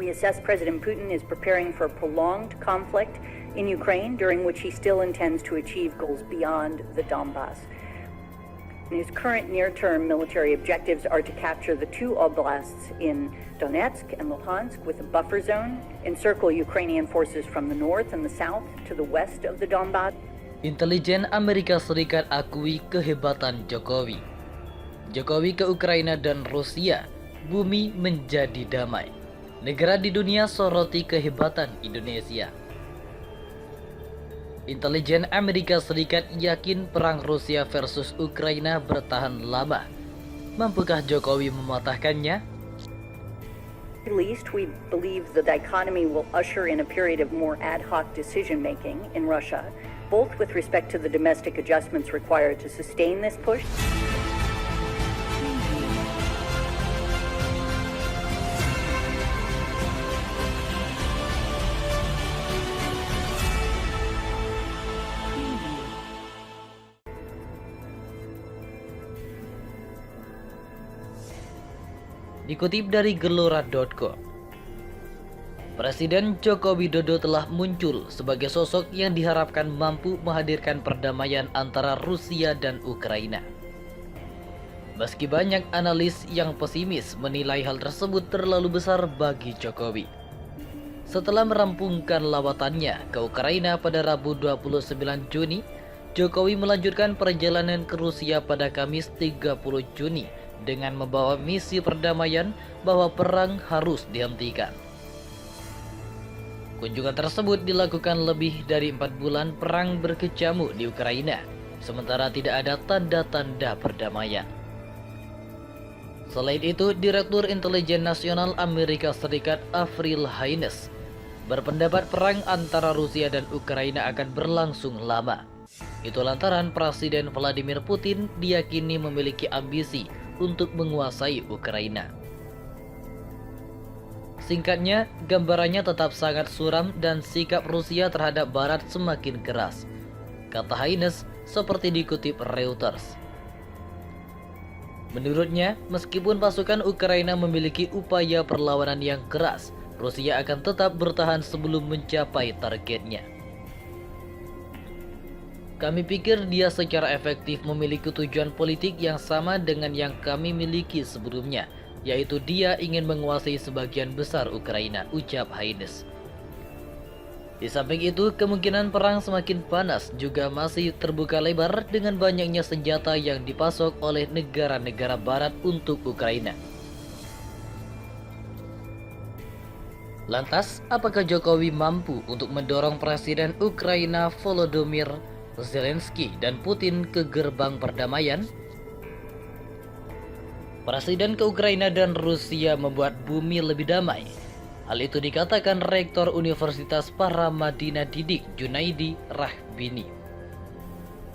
We assess President Putin is preparing for a prolonged conflict in Ukraine, during which he still intends to achieve goals beyond the Donbass. His current near-term military objectives are to capture the two oblasts in Donetsk and Luhansk with a buffer zone, encircle Ukrainian forces from the north and the south to the west of the Donbass. Intelijen Amerika Serikat akui kehebatan Jokowi. Jokowi ke Ukraina dan Rusia, bumi menjadi damai. Negara di dunia soroti kehebatan Indonesia. Intelijen Amerika Serikat yakin perang Rusia versus Ukraina bertahan lama. Mampukah Jokowi mematahkannya? At least we believe the dichotomy will usher in a period of more ad hoc decision-making in Russia, both with respect to the domestic adjustments required to sustain this push. Dikutip dari gelora.com, Presiden Joko Widodo telah muncul sebagai sosok yang diharapkan mampu menghadirkan perdamaian antara Rusia dan Ukraina. Meski banyak analis yang pesimis menilai hal tersebut terlalu besar bagi Jokowi. Setelah merampungkan lawatannya ke Ukraina pada Rabu 29 Juni, Jokowi melanjutkan perjalanan ke Rusia pada Kamis 30 Juni dengan membawa misi perdamaian bahwa perang harus dihentikan. Kunjungan tersebut dilakukan lebih dari 4 bulan perang berkecamuk di Ukraina, sementara tidak ada tanda-tanda perdamaian. Selain itu, Direktur Intelijen Nasional Amerika Serikat Avril Haines berpendapat perang antara Rusia dan Ukraina akan berlangsung lama. Itu lantaran Presiden Vladimir Putin diyakini memiliki ambisi untuk menguasai Ukraina. Singkatnya, gambarannya tetap sangat suram dan sikap Rusia terhadap Barat semakin keras, kata Haines seperti dikutip Reuters. Menurutnya, meskipun pasukan Ukraina memiliki upaya perlawanan yang keras, Rusia akan tetap bertahan sebelum mencapai targetnya. Kami pikir dia secara efektif memiliki tujuan politik yang sama dengan yang kami miliki sebelumnya, yaitu dia ingin menguasai sebagian besar Ukraina, ucap Haines. Di samping itu, kemungkinan perang semakin panas juga masih terbuka lebar dengan banyaknya senjata yang dipasok oleh negara-negara barat untuk Ukraina. Lantas, apakah Jokowi mampu untuk mendorong Presiden Ukraina Volodymyr Zelensky dan Putin ke gerbang perdamaian? Presiden ke Ukraina dan Rusia membuat bumi lebih damai. Hal itu dikatakan Rektor Universitas Paramadina Didik Junaidi Rahbini.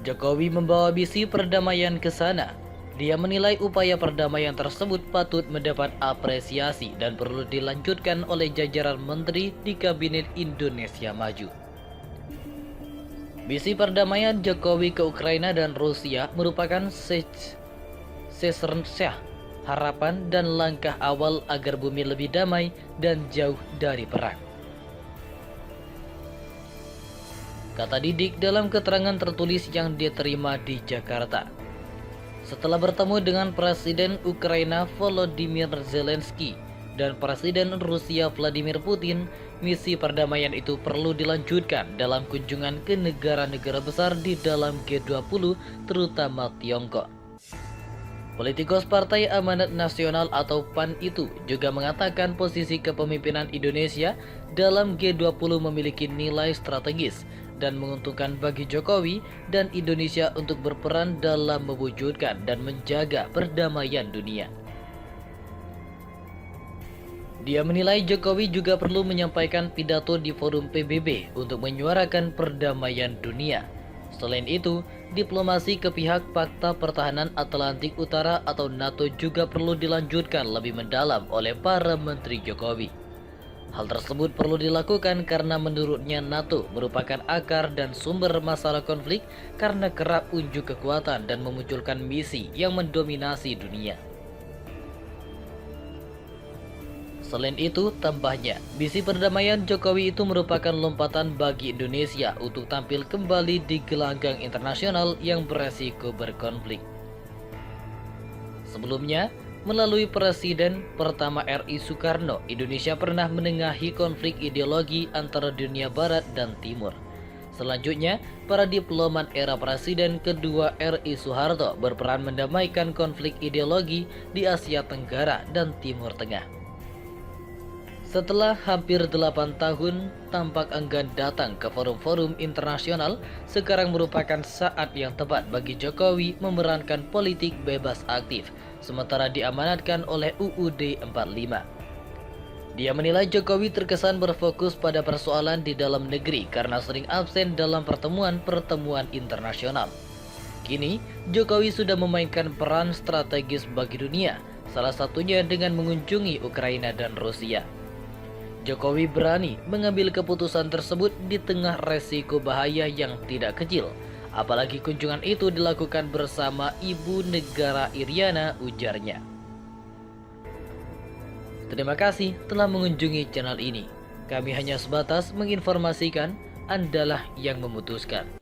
Jokowi membawa misi perdamaian ke sana. Dia menilai upaya perdamaian tersebut patut mendapat apresiasi dan perlu dilanjutkan oleh jajaran menteri di Kabinet Indonesia Maju. Misi perdamaian Jokowi ke Ukraina dan Rusia merupakan sesernsah harapan dan langkah awal agar bumi lebih damai dan jauh dari perang, kata Didik dalam keterangan tertulis yang diterima di Jakarta. Setelah bertemu dengan Presiden Ukraina Volodymyr Zelensky dan Presiden Rusia Vladimir Putin, misi perdamaian itu perlu dilanjutkan dalam kunjungan ke negara-negara besar di dalam G20, terutama Tiongkok. Politikus Partai Amanat Nasional atau PAN itu juga mengatakan posisi kepemimpinan Indonesia dalam G20 memiliki nilai strategis dan menguntungkan bagi Jokowi dan Indonesia untuk berperan dalam mewujudkan dan menjaga perdamaian dunia. Dia menilai Jokowi juga perlu menyampaikan pidato di forum PBB untuk menyuarakan perdamaian dunia. Selain itu, diplomasi ke pihak Fakta Pertahanan Atlantik Utara atau NATO juga perlu dilanjutkan lebih mendalam oleh para menteri Jokowi. Hal tersebut perlu dilakukan karena menurutnya NATO merupakan akar dan sumber masalah konflik karena kerap unjuk kekuatan dan memunculkan misi yang mendominasi dunia. Selain itu, tambahnya, misi perdamaian Jokowi itu merupakan lompatan bagi Indonesia untuk tampil kembali di gelanggang internasional yang beresiko berkonflik. Sebelumnya, melalui Presiden pertama RI Soekarno, Indonesia pernah menengahi konflik ideologi antara dunia Barat dan Timur. Selanjutnya, para diplomat era Presiden kedua RI Soeharto berperan mendamaikan konflik ideologi di Asia Tenggara dan Timur Tengah. Setelah hampir 8 tahun tampak enggan datang ke forum-forum internasional, sekarang merupakan saat yang tepat bagi Jokowi memerankan politik bebas aktif, sementara diamanatkan oleh UUD 45. Dia menilai Jokowi terkesan berfokus pada persoalan di dalam negeri karena sering absen dalam pertemuan-pertemuan internasional. Kini, Jokowi sudah memainkan peran strategis bagi dunia, salah satunya dengan mengunjungi Ukraina dan Rusia. Jokowi berani mengambil keputusan tersebut di tengah resiko bahaya yang tidak kecil, apalagi kunjungan itu dilakukan bersama ibu negara Iriana, ujarnya. Terima kasih telah mengunjungi channel ini. Kami hanya sebatas menginformasikan, Andalah yang memutuskan.